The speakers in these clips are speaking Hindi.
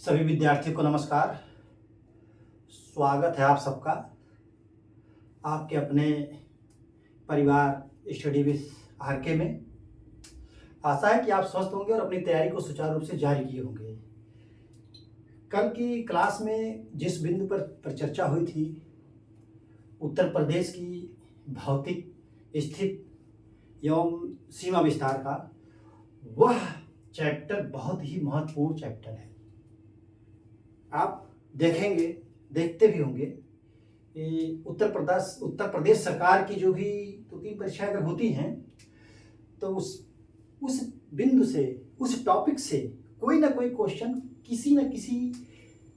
सभी विद्यार्थियों को नमस्कार। स्वागत है आप सबका आपके अपने परिवार स्टडी विद आरके में। आशा है कि आप स्वस्थ होंगे और अपनी तैयारी को सुचारू रूप से जारी किए होंगे। कल की क्लास में जिस बिंदु पर चर्चा हुई थी उत्तर प्रदेश की भौतिक स्थिति एवं सीमा विस्तार का, वह चैप्टर बहुत ही महत्वपूर्ण चैप्टर है। आप देखेंगे, देखते भी होंगे कि उत्तर प्रदेश सरकार की जो भी 2-3 परीक्षाएं अगर होती हैं तो उस बिंदु से, उस टॉपिक से कोई ना कोई क्वेश्चन किसी न किसी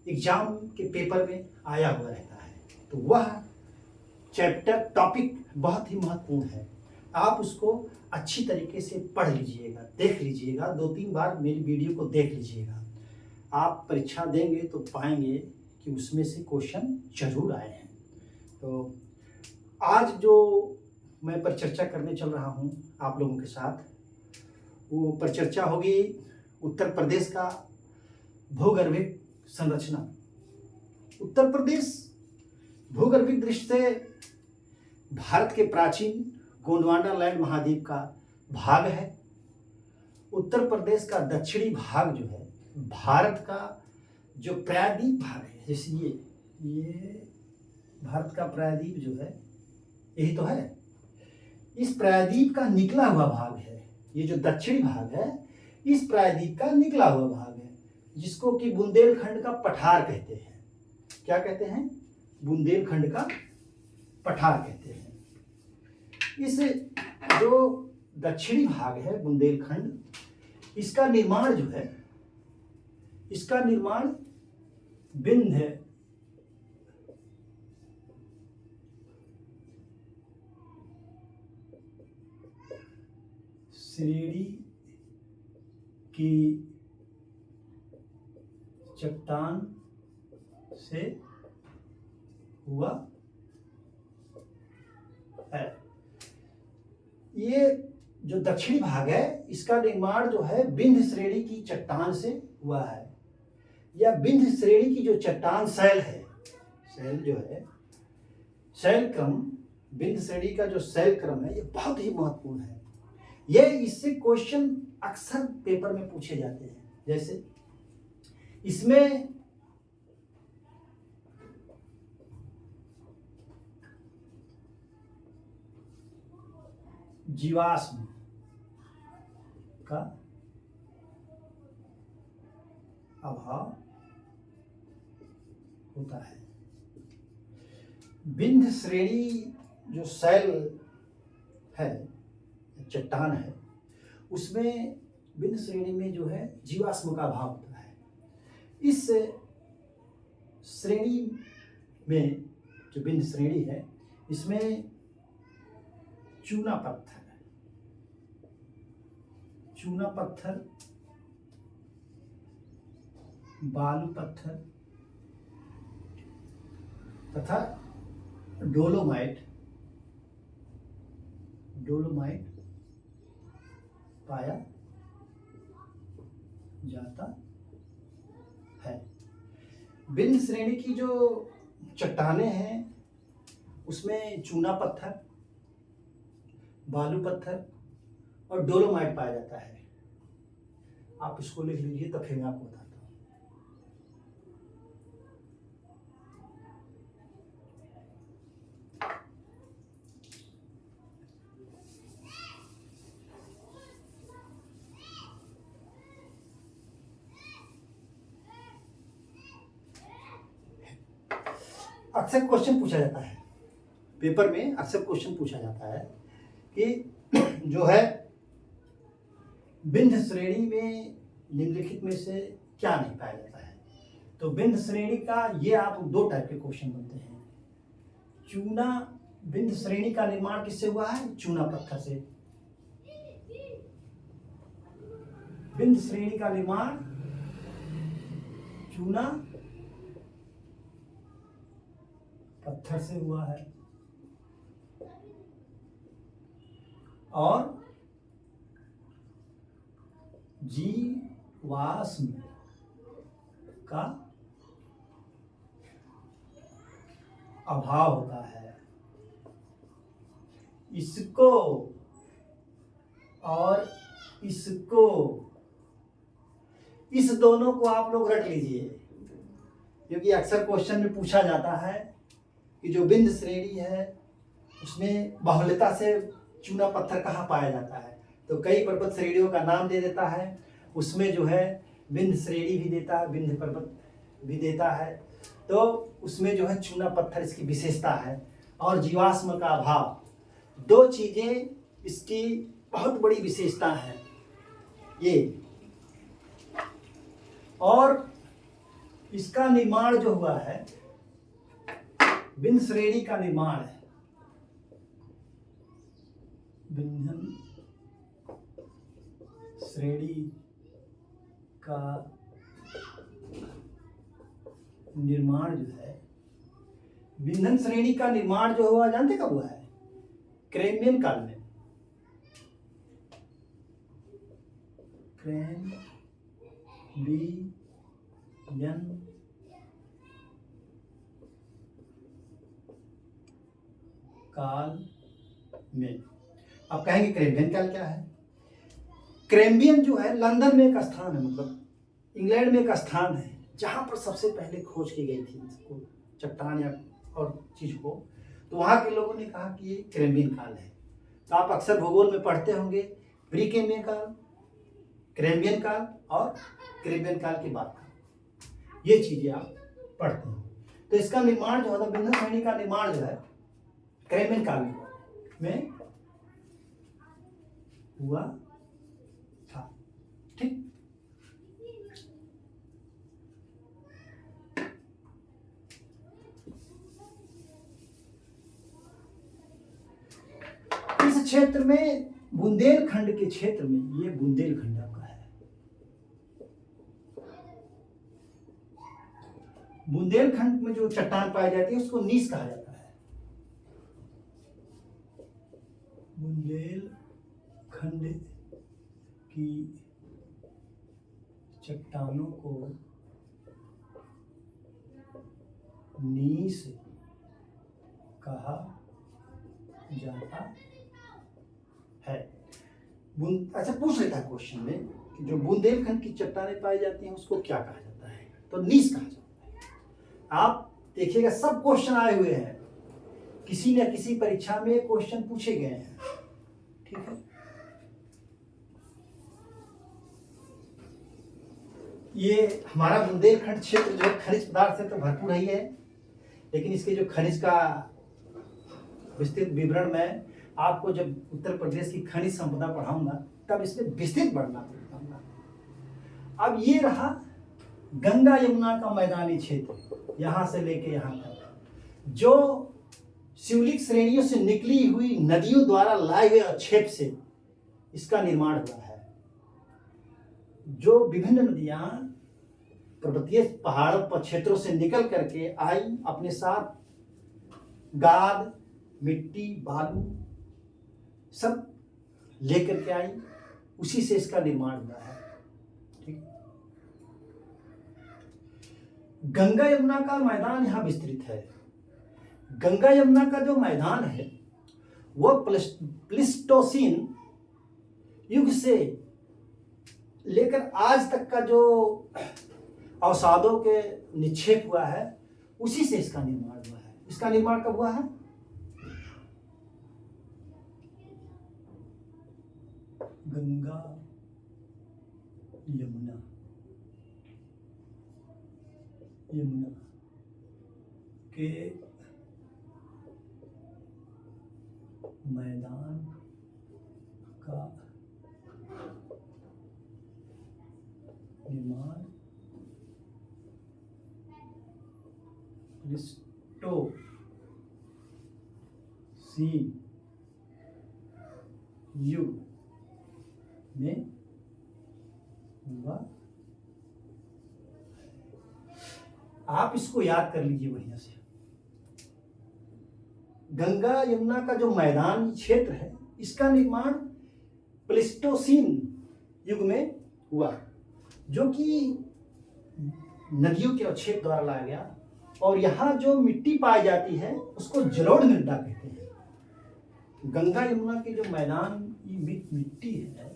एग्जाम के पेपर में आया हुआ रहता है। तो वह चैप्टर टॉपिक बहुत ही महत्वपूर्ण है। आप उसको अच्छी तरीके से पढ़ लीजिएगा, देख लीजिएगा, 2-3 बार मेरी वीडियो को देख लीजिएगा। आप परीक्षा देंगे तो पाएंगे कि उसमें से क्वेश्चन जरूर आए हैं। तो आज जो मैं परिचर्चा करने चल रहा हूं आप लोगों के साथ, वो परिचर्चा होगी उत्तर प्रदेश का भूगर्भिक संरचना। उत्तर प्रदेश भूगर्भिक दृष्टि से भारत के प्राचीन गोंडवाना लैंड महाद्वीप का भाग है। उत्तर प्रदेश का दक्षिणी भाग जो है भारत का जो प्रायद्वीप भाग है, जैसे ये भारत का प्रायद्वीप जो है यही तो है, इस प्रायद्वीप का निकला हुआ भाग है। ये जो दक्षिणी भाग है इस प्रायद्वीप का निकला हुआ भाग है, जिसको कि बुंदेलखंड का पठार कहते हैं। क्या कहते हैं? बुंदेलखंड का पठार कहते हैं। इस जो दक्षिणी भाग है बुंदेलखंड, इसका निर्माण जो है, इसका निर्माण विंध्य श्रेणी की चट्टान से हुआ है। ये जो दक्षिणी भाग है इसका निर्माण जो है विंध्य श्रेणी की चट्टान से हुआ है। या विंध्य श्रेणी की जो चट्टान शैल है, शैल जो है, शैल क्रम, विंध्य श्रेणी का जो शैल क्रम है ये बहुत ही महत्वपूर्ण है। ये इससे क्वेश्चन अक्सर पेपर में पूछे जाते हैं। जैसे इसमें जीवाश्म का अभाव होता है। विंध्य श्रेणी जो शैल है, चट्टान है, उसमें विंध्य श्रेणी में जो है जीवाश्म का अभाव होता है। इस श्रेणी में जो विंध्य श्रेणी है इसमें चूना पत्थर, बालू पत्थर तथा डोलोमाइट पाया जाता है। विंध्य श्रेणी की जो चट्टानें हैं उसमें चूना पत्थर, बालू पत्थर और डोलोमाइट पाया जाता है। आप इसको लिख लीजिए, तब फिर मैं आपको बताता हूँ। अक्सर क्वेश्चन पूछा जाता है पेपर में, अक्सर क्वेश्चन पूछा जाता है कि जो है विंध्य श्रेणी में निम्नलिखित में से क्या नहीं पाया जाता है। तो विंध्य श्रेणी का ये आप 2 टाइप के क्वेश्चन बनते हैं। विंध्य श्रेणी का निर्माण किससे हुआ है? चूना पत्थर से। विंध्य श्रेणी का निर्माण चूना पत्थर से हुआ है और जीवाश्म का अभाव होता है। इसको और इसको, इस दोनों को आप लोग रट लीजिए, क्योंकि अक्सर क्वेश्चन में पूछा जाता है कि जो बिंद श्रेणी है उसमें बाहुल्यता से चूना पत्थर कहाँ पाया जाता है। तो कई पर्वत श्रेणियों का नाम दे देता है, उसमें जो है बिंद श्रेणी भी देता है, बिंद पर्वत भी देता है। तो उसमें जो है चूना पत्थर इसकी विशेषता है, और जीवाश्म का अभाव, दो चीजें इसकी बहुत बड़ी विशेषता है ये। और इसका निर्माण जो हुआ है, बिंद श्रेणी का निर्माण है, बिंधन श्रेणी का निर्माण जो है, बिंधन श्रेणी का निर्माण जो हुआ जानते कब हुआ है? कैम्ब्रियन काल में। कैम्ब्रियन काल में। अब कहेंगे कैम्ब्रियन काल क्या है? कैम्ब्रियन जो है लंदन में एक स्थान है, मतलब इंग्लैंड में एक स्थान है जहां पर सबसे पहले खोज की गई थी इसको, चट्टान या और चीज को। तो वहां के लोगों ने कहा कि ये कैम्ब्रियन काल है। तो आप अक्सर भूगोल में पढ़ते होंगे प्री कैम्ब्रियन काल, कैम्ब्रियन काल और कैम्ब्रियन काल की बात, ये चीजें आप पढ़ते हैं। तो इसका निर्माण जो होता, बिंधन श्रेणी का निर्माण जो है कैम्ब्रियन काल में हुआ था। ठीक, इस क्षेत्र में बुंदेलखंड के क्षेत्र में, ये बुंदेलखंड आपका है, बुंदेलखंड में जो चट्टान पाई जाती है उसको नीस कहा जाता है। बुंदेलखंड की चट्टानों को नीस कहा जाता है। अच्छा, पूछ लेता है क्वेश्चन में कि जो बुंदेलखंड की चट्टानें पाई जाती हैं उसको क्या कहा जाता है? तो नीस कहा जाता है। आप देखिएगा सब क्वेश्चन आए हुए हैं, किसी न किसी परीक्षा में क्वेश्चन पूछे गए हैं। ठीक है, ये हमारा बुंदेलखंड क्षेत्र जो है खनिज पदार्थ से तो भरपूर ही है, लेकिन इसके जो खनिज का विस्तृत विवरण मैं आपको जब उत्तर प्रदेश की खनिज संपदा पढ़ाऊंगा तब इसमें विस्तृत बढ़ना पड़ेगा। अब ये रहा गंगा यमुना का मैदानी क्षेत्र, यहां से लेके यहां तक जो शिवलिक श्रेणियों से निकली हुई नदियों द्वारा लाए हुए अक्षेप से इसका निर्माण हुआ है। जो विभिन्न नदियां पर्वतीय पहाड़ क्षेत्रों से निकल करके आई, अपने साथ गाद, मिट्टी, बालू सब लेकर के आई, उसी से इसका निर्माण हुआ है। ठीक, गंगा यमुना का मैदान यहां विस्तृत है। गंगा यमुना का जो मैदान है वह प्लीस्टोसीन युग से लेकर आज तक का जो अवसादों के निक्षेप हुआ है उसी से इसका निर्माण हुआ है। इसका निर्माण कब हुआ है? गंगा यमुना के मैदान का निर्माण प्लीस्टोसीन युग में हुआ। आप इसको याद कर लीजिए बढ़िया से। गंगा यमुना का जो मैदान क्षेत्र है इसका निर्माण प्लीस्टोसीन युग में हुआ, जो कि नदियों के अवक्षेप द्वारा लाया गया, और यहाँ जो मिट्टी पाई जाती है उसको जलोढ़ मृदा कहते हैं। गंगा यमुना के जो मैदान की मिट्टी है,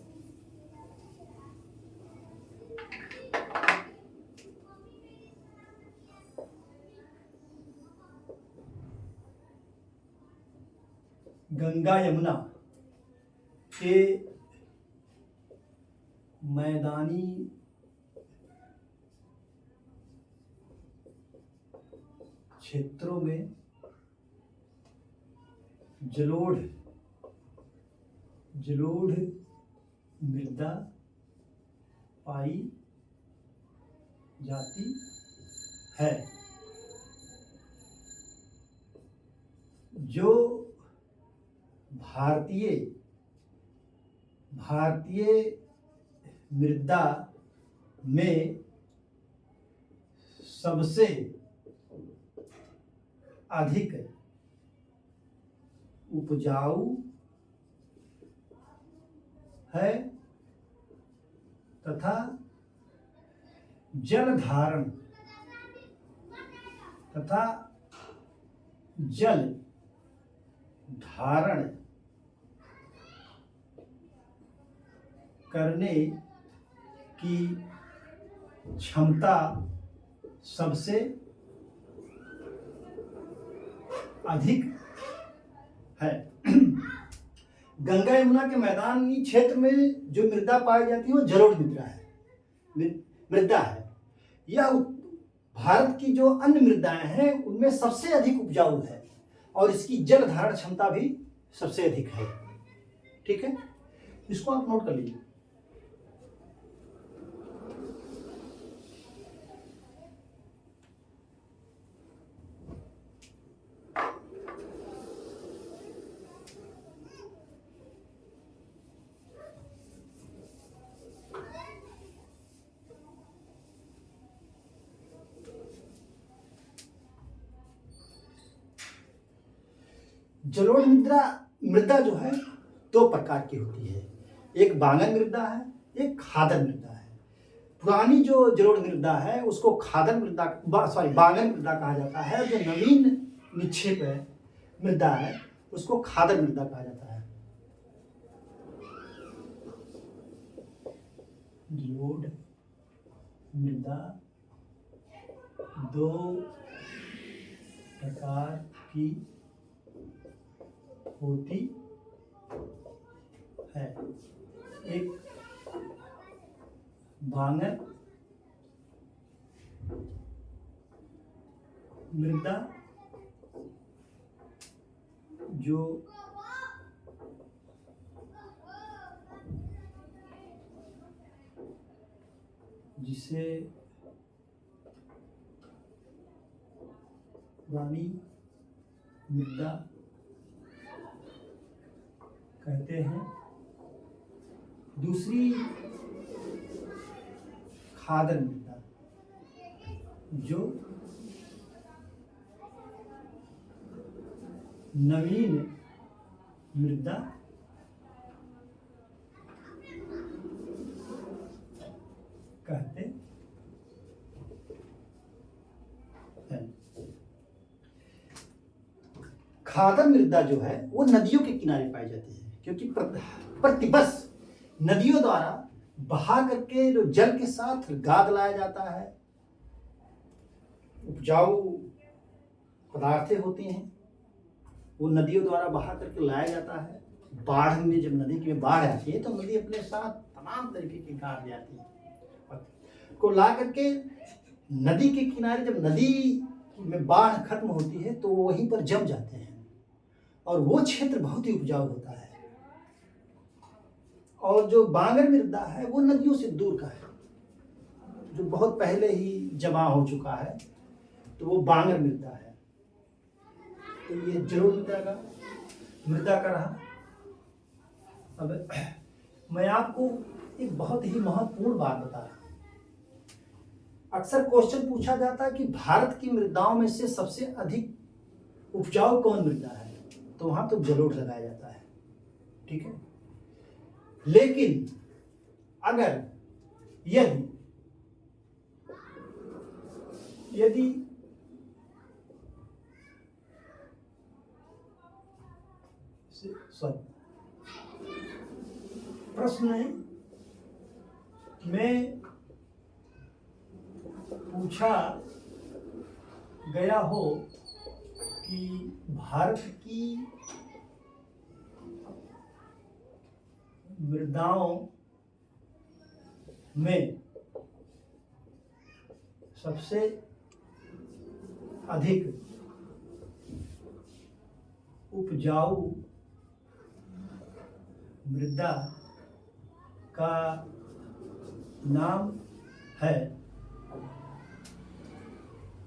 गंगा यमुना के मैदानी क्षेत्रों में जलोढ़ मृदा पाई जाती है, जो भारतीय मृदा में सबसे अधिक उपजाऊ है तथा जल धारण करने की क्षमता सबसे अधिक है। गंगा यमुना के मैदानी क्षेत्र में जो मृदा पाई जाती है वो जलोढ़ मृदा है। यह भारत की जो अन्य मृदाएं हैं उनमें सबसे अधिक उपजाऊ है और इसकी जल धारण क्षमता भी सबसे अधिक है। ठीक है, इसको आप नोट कर लीजिए। जलोढ़ मृदा जो है दो प्रकार की होती है, एक बांगन मृदा है, एक खादर मृदा है। पुरानी जो जलोढ़ मृदा है उसको बांगन मृदा कहा जाता है। जो नवीन निक्षेप है मृदा है उसको खादर मृदा कहा जाता है। जलोढ़ मृदा दो प्रकार की होती है, एक बांगन मृदा जो जिसे पुरानी मृदा कहते हैं। दूसरी खादर मृदा जो नवीन मृदा कहते हैं। खादर मृदा जो है वो नदियों के किनारे पाई जाती है, क्योंकि प्रतिवर्ष नदियों द्वारा बहा करके जो जल के साथ गाद लाया जाता है, उपजाऊ पदार्थें होती हैं वो नदियों द्वारा बहा करके लाया जाता है। बाढ़ में जब नदी में बाढ़ आती है तो नदी अपने साथ तमाम तरीके की गाद ले आती है को ला करके नदी के किनारे, जब नदी में बाढ़ खत्म होती है तो वो वहीं पर जम जाते हैं और वो क्षेत्र बहुत ही उपजाऊ होता है। और जो बांगन मृदा है वो नदियों से दूर का है, जो बहुत पहले ही जमा हो चुका है, तो वो बांगन मृदा है। तो ये जलोढ़ मृदा का रहा। अब मैं आपको एक बहुत ही महत्वपूर्ण बात बता रहा हूं। अक्सर क्वेश्चन पूछा जाता है कि भारत की मृदाओं में से सबसे अधिक उपजाऊ कौन मृदा है, तो वहां तो जलोढ़ लगाया जाता है। ठीक है, लेकिन अगर यदि यदि प्रश्न में पूछा गया हो कि भारत की मृदाओं में सबसे अधिक उपजाऊ मृदा का नाम है,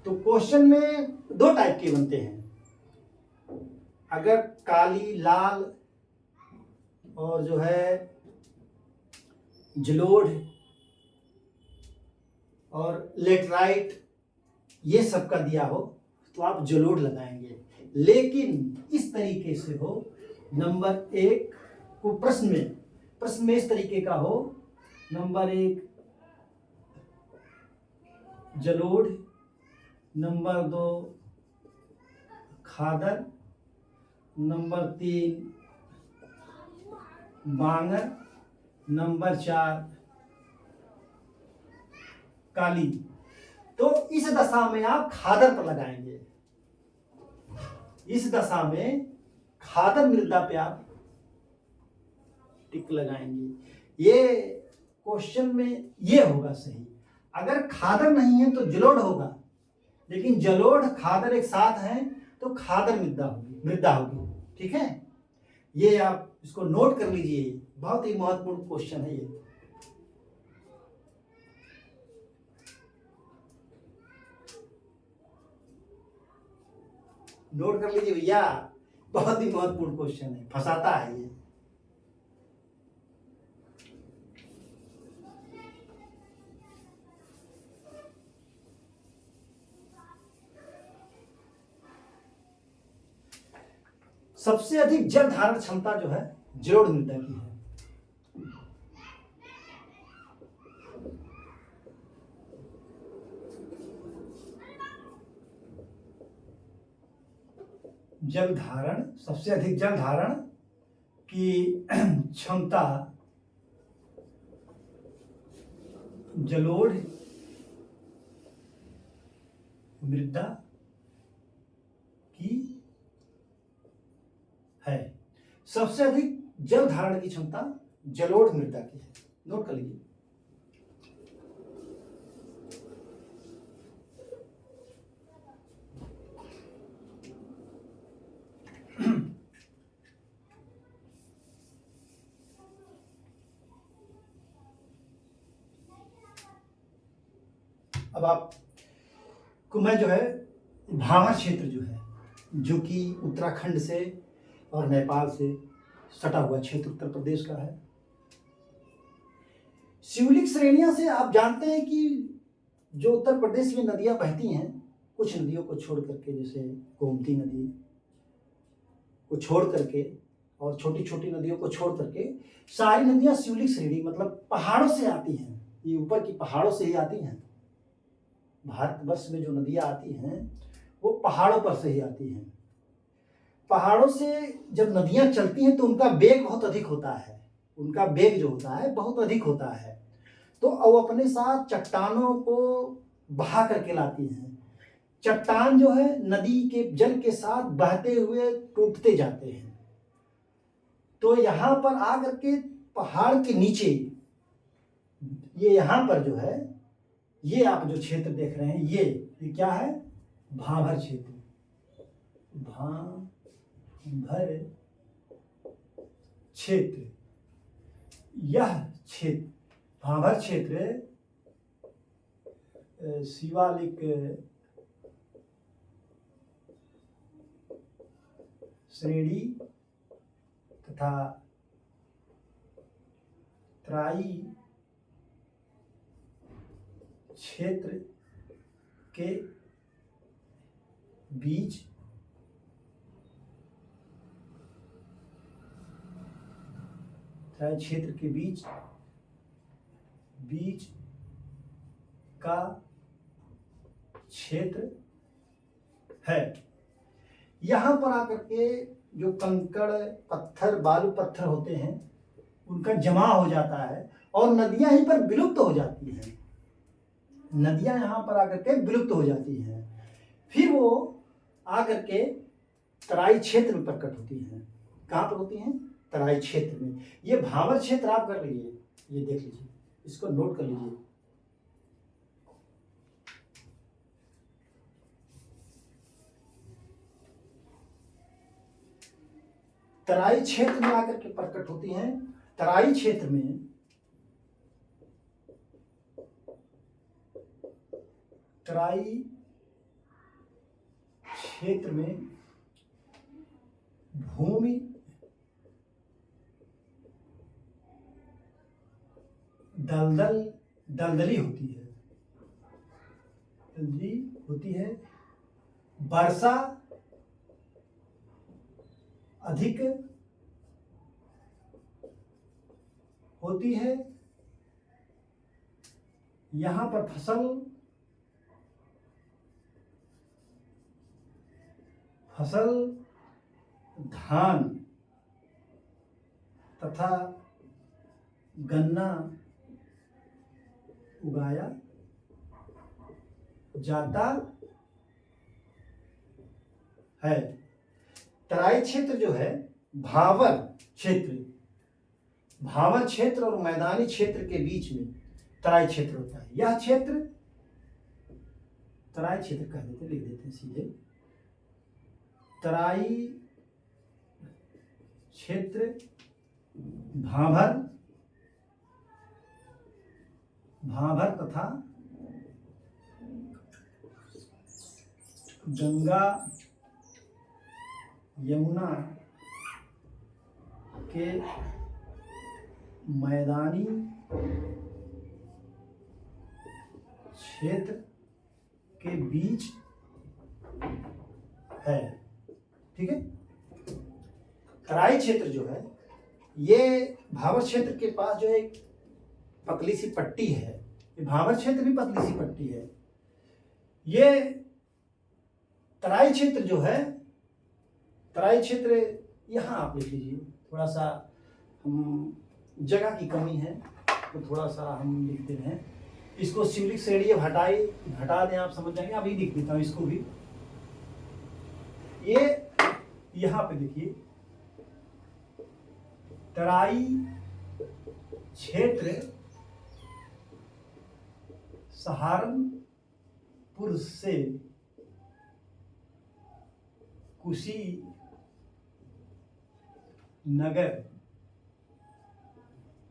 तो क्वेश्चन में दो टाइप के बनते हैं। अगर काली, लाल और जो है जलोढ़ और लेटराइट ये सब का दिया हो तो आप जलोढ़ लगाएंगे। लेकिन इस तरीके से हो, नंबर 1 को प्रश्न में इस तरीके का हो, नंबर 1 जलोढ़, नंबर 2 खादर, नंबर 3 बांगर, नंबर 4 काली, तो इस दशा में आप खादर पर लगाएंगे। इस दशा में खादर मृदा पे आप टिक लगाएंगे। ये क्वेश्चन में ये होगा सही। अगर खादर नहीं है तो जलोढ़ होगा, लेकिन जलोढ़ खादर एक साथ हैं तो खादर मृदा होगी। ठीक है, ये आप इसको नोट कर लीजिए, बहुत ही महत्वपूर्ण क्वेश्चन है ये। नोट कर लीजिए भैया, बहुत ही महत्वपूर्ण क्वेश्चन है, फंसाता है ये। सबसे अधिक जल धारण क्षमता जो है जलोढ़ मृदा की है। जल धारण, सबसे अधिक जल धारण की क्षमता जलोढ़ मृदा की है। सबसे अधिक जल धारण की क्षमता जलोढ़ मृदा की है, नोट कर लीजिए। अब आपको मैं जो है भावर क्षेत्र जो है, जो कि उत्तराखंड से और नेपाल से सटा हुआ क्षेत्र उत्तर प्रदेश का है। शिवलिक श्रेणियां से आप जानते हैं कि जो उत्तर प्रदेश में नदियां बहती हैं, कुछ नदियों को छोड़ करके, जैसे गोमती नदी को छोड़ करके और छोटी छोटी नदियों को छोड़ करके सारी नदियां शिवलिक श्रेणी मतलब पहाड़ों से आती हैं। ये ऊपर की पहाड़ों से ही आती हैं। भारतवर्ष में जो नदियां आती हैं वो पहाड़ों पर से ही आती हैं। पहाड़ों से जब नदियां चलती हैं तो उनका वेग बहुत अधिक होता है, उनका वेग जो होता है बहुत अधिक होता है, तो वो अपने साथ चट्टानों को बहा करके लाती हैं। चट्टान जो है नदी के जल के साथ बहते हुए टूटते जाते हैं। तो यहाँ पर आकर के पहाड़ के नीचे, ये यहाँ पर जो है, ये आप जो क्षेत्र देख रहे हैं ये क्या है? भाभर क्षेत्र। भाभर क्षेत्र, यह क्षेत्र भाभर क्षेत्र शिवालिक श्रेणी तथा तराई क्षेत्र के बीच क्षेत्र के बीच का क्षेत्र है। यहाँ पर आकर के जो कंकड़ पत्थर बालू पत्थर होते हैं उनका जमा हो जाता है और नदियां यहीं पर विलुप्त हो जाती हैं। नदियां यहाँ पर आकर के विलुप्त हो जाती हैं। फिर वो आकर के तराई क्षेत्र में प्रकट होती हैं। कहाँ पर होती हैं? तराई क्षेत्र में। ये भावर क्षेत्र आप कर लीजिए, ये देख लीजिए, इसको नोट कर लीजिए। तराई क्षेत्र में आकर के प्रकट होती हैं। तराई क्षेत्र में तराई क्षेत्र में भूमि दलदली होती है, दलदली होती है। वर्षा अधिक होती है। यहाँ पर फसल धान तथा गन्ना उगाया जाता है। तराई क्षेत्र जो है भावर क्षेत्र और मैदानी क्षेत्र के बीच में तराई क्षेत्र होता है। यह क्षेत्र तराई क्षेत्र कह देते, लिख देते हैं सीधे। तराई क्षेत्र भाभर तथा गंगा यमुना के मैदानी क्षेत्र के बीच है। ठीक है। तराई क्षेत्र जो है ये भावर क्षेत्र के पास जो एक पतली सी पट्टी है। ये भावर क्षेत्र भी पतली सी पट्टी है। ये तराई क्षेत्र जो है, तराई क्षेत्र यहाँ आप लिख लीजिए। थोड़ा सा हम जगह की कमी है तो थोड़ा सा हम लिखते हैं। इसको सिमरिक श्रेणी हटा दें, आप समझ जाएंगे। अभी लिख देता हूँ इसको भी। ये यहाँ पे देखिए, तराई क्षेत्र सहारनपुर से कुशीनगर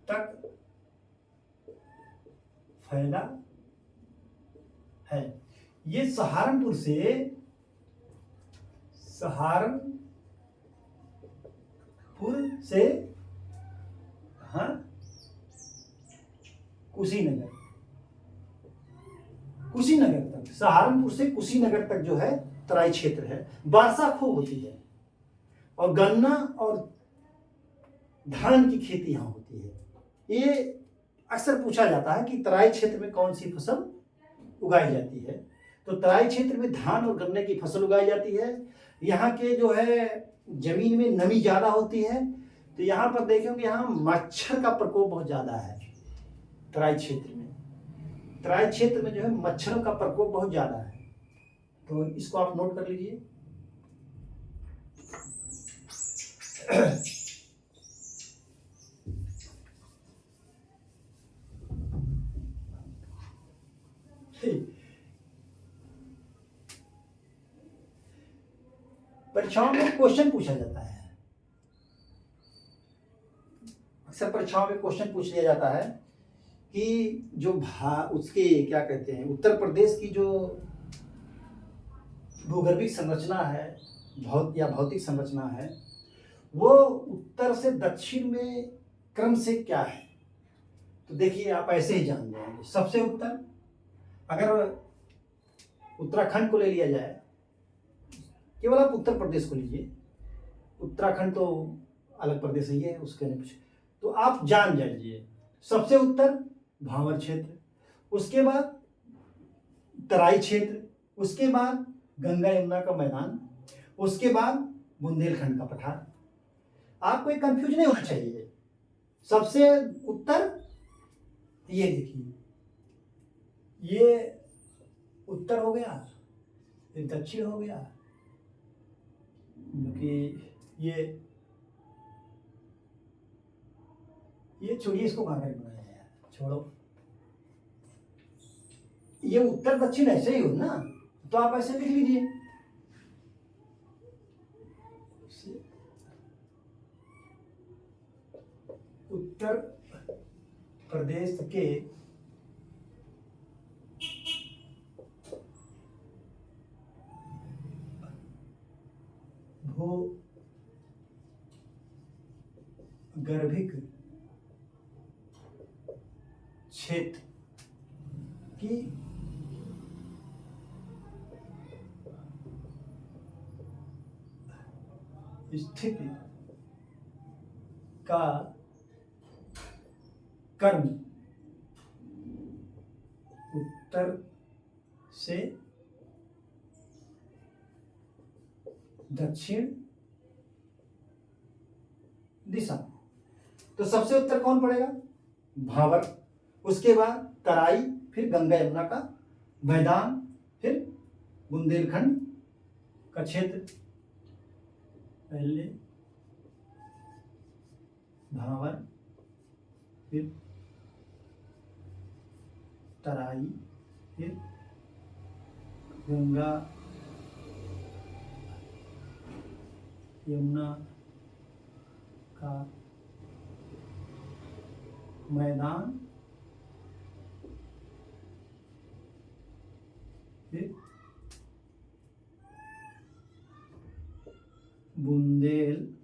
तक फैला है। ये सहारनपुर से हाँ कुशीनगर तक, सहारनपुर से कुशीनगर तक जो है तराई क्षेत्र है। वर्षा खूब होती है और गन्ना और धान की खेती यहाँ होती है। ये अक्सर पूछा जाता है कि तराई क्षेत्र में कौन सी फसल उगाई जाती है। तो तराई क्षेत्र में धान और गन्ने की फसल उगाई जाती है। यहाँ के जो है जमीन में नमी ज़्यादा होती है, तो यहाँ पर देखेंगे यहाँ मच्छर का प्रकोप बहुत ज़्यादा है। तराई क्षेत्र में जो है मच्छरों का प्रकोप बहुत ज़्यादा है। तो इसको आप नोट कर लीजिए। परीक्षाओं में क्वेश्चन पूछा जाता है। अक्सर परीक्षाओं में क्वेश्चन पूछ लिया जाता है कि जो उसके क्या कहते हैं, उत्तर प्रदेश की जो भूगर्भिक संरचना है, भौतिक संरचना है, वो उत्तर से दक्षिण में क्रम से क्या है। तो देखिए आप ऐसे ही जान जाएंगे। सबसे उत्तर, अगर उत्तराखंड को ले लिया जाए, केवल आप उत्तर प्रदेश को लीजिए, उत्तराखंड तो अलग प्रदेश ही है, उसके नहीं कुछ, तो आप जान जाइए सबसे उत्तर भावर क्षेत्र, उसके बाद तराई क्षेत्र, उसके बाद गंगा यमुना का मैदान, उसके बाद बुंदेलखंड का पठार। आपको एक कंफ्यूज नहीं होना चाहिए। सबसे उत्तर ये देखिए, ये उत्तर हो गया, ये दक्षिण हो गया, क्योंकि ये छोड़िए, इसको कहाँ कर बनाया है यार, छोड़ो। ये उत्तर दक्षिण ऐसे ही हो ना, तो आप ऐसे लिख लीजिए। उत्तर प्रदेश के भूगर्भिक क्षेत्र की स्थिति का कर्म उत्तर से दक्षिण दिशा। तो सबसे उत्तर कौन पड़ेगा? भावर, उसके बाद तराई, फिर गंगा यमुना का मैदान, फिर बुंदेलखंड का क्षेत्र। पहले भावर, फिर तराई, फिर गंगा यमुना का मैदान, फिर बुंदेलखंड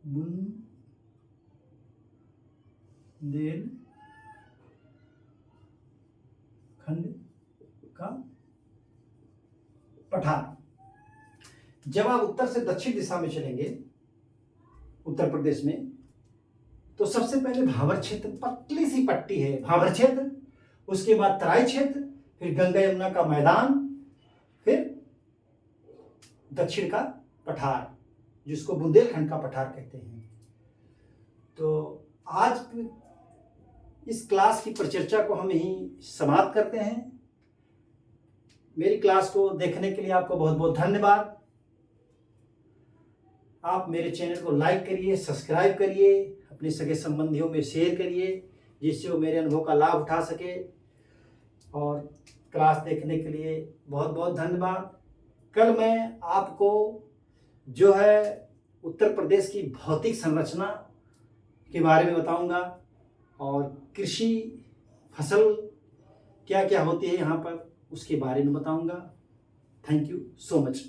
बुंदेलखंड का पठार। जब आप उत्तर से दक्षिण दिशा में चलेंगे उत्तर प्रदेश में, तो सबसे पहले भावर क्षेत्र, पतली सी पट्टी है भावर क्षेत्र, उसके बाद तराई क्षेत्र, फिर गंगा यमुना का मैदान, फिर दक्षिण का पठार, जिसको बुंदेलखंड का पठार कहते हैं। तो आज इस क्लास की परिचर्चा को हम यहीं समाप्त करते हैं। मेरी क्लास को देखने के लिए आपको बहुत बहुत धन्यवाद। आप मेरे चैनल को लाइक करिए, सब्सक्राइब करिए, अपने सगे संबंधियों में शेयर करिए, जिससे वो मेरे अनुभव का लाभ उठा सके। और क्लास देखने के लिए बहुत बहुत धन्यवाद। कल मैं आपको जो है उत्तर प्रदेश की भौतिक संरचना के बारे में बताऊंगा, और कृषि फसल क्या क्या होती है यहाँ पर उसके बारे में बताऊंगा। Thank you so much.